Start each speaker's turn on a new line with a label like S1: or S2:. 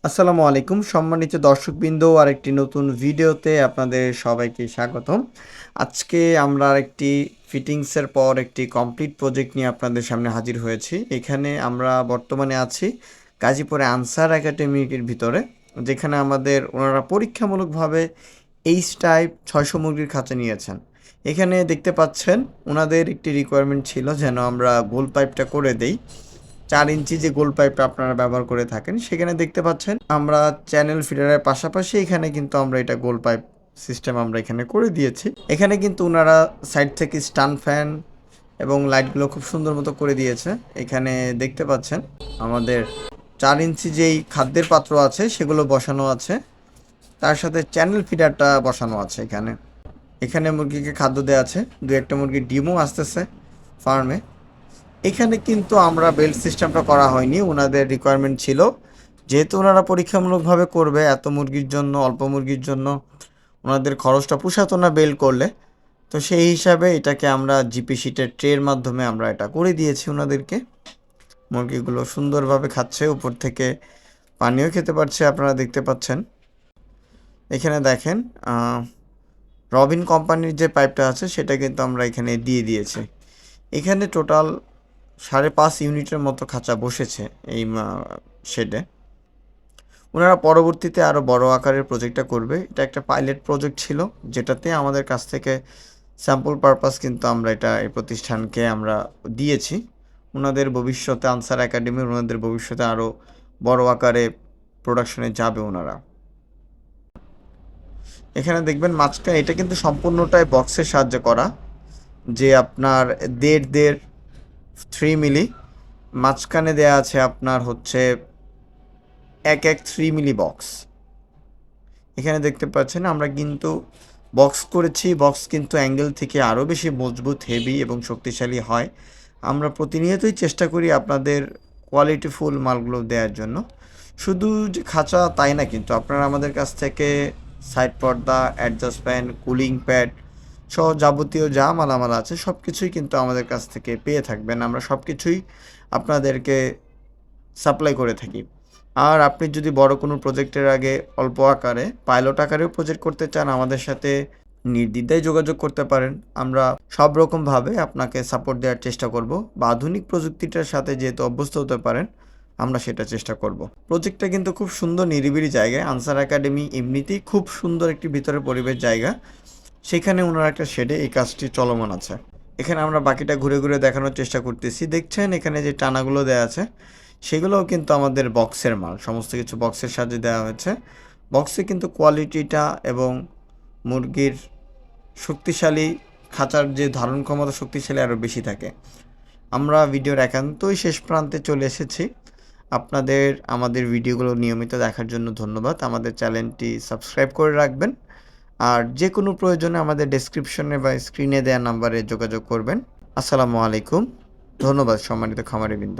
S1: আসসালামু আলাইকুম সম্মানিত দর্শকবৃন্দ, আরেকটি নতুন ভিডিওতে আপনাদের সবাইকে স্বাগতম। আজকে আমরা আরেকটি ফিটিংসের পর একটি কমপ্লিট প্রজেক্ট নিয়ে আপনাদের সামনে হাজির হয়েছি। এখানে আমরা বর্তমানে আছি গাজীপুরে আনসার একাডেমির ভিতরে, যেখানে ওনারা পরীক্ষামূলকভাবে এইচ টাইপ 600 মুরগির খাঁচা নিয়েছেন। এখানে দেখতে পাচ্ছেন ওনাদের একটি রিকোয়ারমেন্ট ছিল যেন আমরা গোল পাইপটা করে দেই। 4 ইঞ্চি যে গোল পাইপটা আপনারা ব্যবহার করে থাকেন, সেখানে দেখতে পাচ্ছেন আমরা চ্যানেল ফিডারের পাশাপাশি এখানে কিন্তু আমরা এটা গোল পাইপ সিস্টেম আমরা এখানে করে দিয়েছি। এখানে কিন্তু ওনারা সাইড থেকে স্টান ফ্যান এবং লাইটগুলো খুব সুন্দর মতো করে দিয়েছে। এখানে দেখতে পাচ্ছেন আমাদের 4 ইঞ্চি যেই খাদ্যের পাত্র আছে সেগুলো বসানো আছে, তার সাথে চ্যানেল ফিডারটা বসানো আছে। এখানে এখানে মুরগিকে খাদ্য দেওয়া আছে, 2-1টা মুরগির ডিমও আসতেছে ফার্মে। এখানে কিন্তু আমরা বেল্ট সিস্টেমটা করা হয়নি, ওনাদের রিকোয়ারমেন্ট ছিল যেহেতু ওনারা পরীক্ষামূলকভাবে করবে এত মুরগির জন্য, অল্প মুরগির জন্য ওনাদের খরচটা পোষাতো না বেল্ট করলে। তো সেই হিসাবে এটাকে আমরা জিপি শিটের ট্রের মাধ্যমে আমরা এটা করে দিয়েছি ওনাদেরকে। মুরগিগুলো সুন্দরভাবে খাচ্ছে, উপর থেকে পানিও খেতে পারছে, আপনারা দেখতে পাচ্ছেন। এখানে দেখেন রবিন কোম্পানির যে পাইপটা আছে সেটা কিন্তু আমরা এখানে দিয়ে দিয়েছি। এখানে টোটাল 5.5 ইউনিটের মতো খাঁচা বসেছে এই শেডে। ওনারা পরবর্তীতে আরও বড় আকারের প্রজেক্টটা করবে। এটা একটা পাইলট প্রজেক্ট ছিল, যেটাতে আমাদের কাছ থেকে স্যাম্পল পারপাস কিন্তু আমরা এই প্রতিষ্ঠানকে আমরা দিয়েছি। ওনাদের ভবিষ্যতে আনসার একাডেমি ওনাদের ভবিষ্যতে আরও বড় আকারে প্রোডাকশনে যাবে ওনারা। এখানে দেখবেন মাঝখানে এটা কিন্তু সম্পূর্ণটাই বক্সের সাহায্যে করা, যে আপনার 1.5 মিলি মাঝখানে দেয়া আছে আপনার হচ্ছে 3 মিলি বক্স। এখানে দেখতে পাচ্ছেন আমরা কিন্তু বক্স করেছি, বক্স কিন্তু অ্যাঙ্গেল থেকে আরও বেশি মজবুত, হেভি এবং শক্তিশালী হয়। আমরা প্রতিনিয়তই চেষ্টা করি আপনাদের কোয়ালিটিফুল মালগুলো দেওয়ার জন্য। শুধু যে খাঁচা তাই না, কিন্তু আপনারা আমাদের কাছ থেকে সাইড পর্দা, অ্যাডজাস্ট ফ্যান, কুলিং প্যাড সহ যাবতীয় যা মালামাল আছে সব কিছুই কিন্তু আমাদের কাছ থেকে পেয়ে থাকবেন। আমরা সব কিছুই আপনাদেরকে সাপ্লাই করে থাকি। আর আপনি যদি বড় কোনো প্রজেক্টের আগে অল্প আকারে পাইলট আকারেও প্রজেক্ট করতে চান, আমাদের সাথে নির্দ্বিধায় যোগাযোগ করতে পারেন। আমরা সব রকমভাবে আপনাকে সাপোর্ট দেওয়ার চেষ্টা করব, বা আধুনিক প্রযুক্তিটার সাথে যেহেতু অভ্যস্ত হতে পারেন আমরা সেটা চেষ্টা করব। প্রজেক্টটা কিন্তু খুব সুন্দর নিরিবিলি জায়গায়। আনসার একাডেমি এমনিতেই খুব সুন্দর একটি ভিতরে পরিবেশ জায়গা, সেখানে ওনার একটা শেডে এই কাজটি চলমান আছে। এখানে আমরা বাকিটা ঘুরে ঘুরে দেখানোর চেষ্টা করতেছি। দেখছেন এখানে যে টানাগুলো দেওয়া আছে সেগুলোও কিন্তু আমাদের বক্সের মাল, সমস্ত কিছু বক্সের সাহায্যে দেওয়া হয়েছে। বক্সে কিন্তু কোয়ালিটিটা এবং মুরগির শক্তিশালী, খাঁচার যে ধারণ ক্ষমতা শক্তিশালী আরও বেশি থাকে। আমরা ভিডিওর একান্তই শেষ প্রান্তে চলে এসেছি। আপনাদের আমাদের ভিডিওগুলো নিয়মিত দেখার জন্য ধন্যবাদ। আমাদের চ্যানেলটি সাবস্ক্রাইব করে রাখবেন, আর যে কোনো প্রয়োজনে আমাদের ডেসক্রিপশনে বা স্ক্রিনে দেওয়া নাম্বারে যোগাযোগ করবেন। আসসালামু আলাইকুম, ধন্যবাদ সম্মানিত খামারিবৃন্দ।